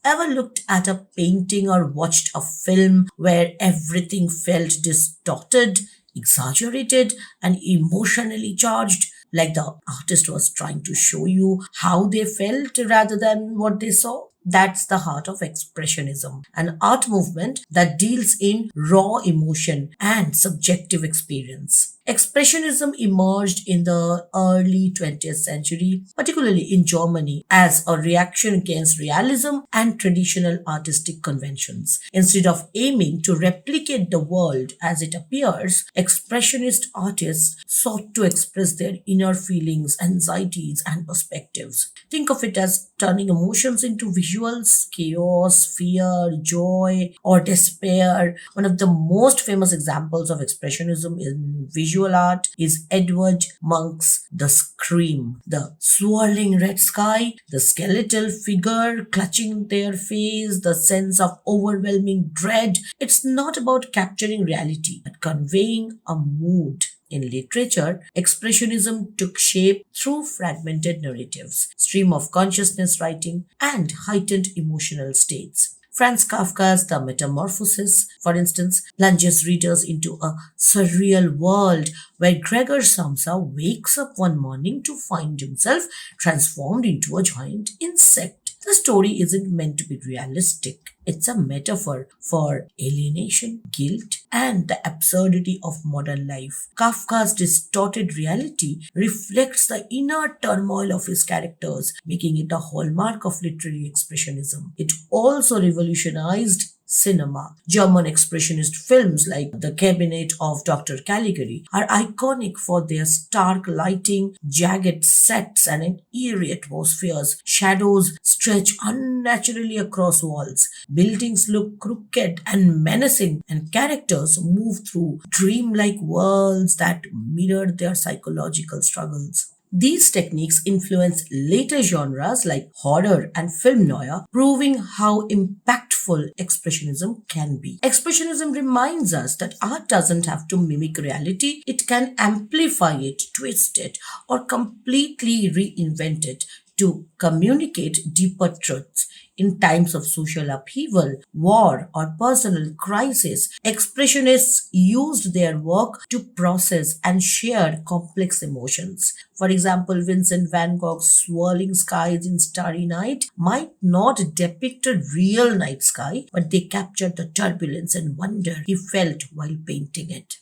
Ever looked at a painting or watched a film where everything felt distorted, exaggerated, and emotionally charged? Like the artist was trying to show you how they felt rather than what they saw? That's the heart of Expressionism, an art movement that deals in raw emotion and subjective experience. Expressionism emerged in the early 20th century, particularly in Germany, as a reaction against realism and traditional artistic conventions. Instead of aiming to replicate the world as it appears, Expressionist artists sought to express their inner feelings, anxieties, and perspectives. Think of it as turning emotions into visuals, chaos, fear, joy, or despair. One of the most famous examples of Expressionism in visual art is Edward Munch's The Scream. The swirling red sky, the skeletal figure clutching their face, the sense of overwhelming dread. It's not about capturing reality, but conveying a mood. In literature, Expressionism took shape through fragmented narratives, stream of consciousness writing, and heightened emotional states. Franz Kafka's The Metamorphosis, for instance, plunges readers into a surreal world where Gregor Samsa wakes up one morning to find himself transformed into a giant insect. The story isn't meant to be realistic. It's a metaphor for alienation, guilt, and the absurdity of modern life. Kafka's distorted reality reflects the inner turmoil of his characters, making it a hallmark of literary expressionism. It also revolutionized cinema. German expressionist films like The Cabinet of Dr. Caligari are iconic for their stark lighting, jagged sets, and eerie atmospheres. Shadows stretch unnaturally across walls. Buildings look crooked and menacing, and characters move through dreamlike worlds that mirror their psychological struggles. These techniques influence later genres like horror and film noir, proving how impactful expressionism can be. Expressionism reminds us that art doesn't have to mimic reality, it can amplify it, twist it, or completely reinvent it to communicate deeper truths. In times of social upheaval, war, or personal crisis, expressionists used their work to process and share complex emotions. For example, Vincent van Gogh's swirling skies in Starry Night might not depict a real night sky, but they captured the turbulence and wonder he felt while painting it.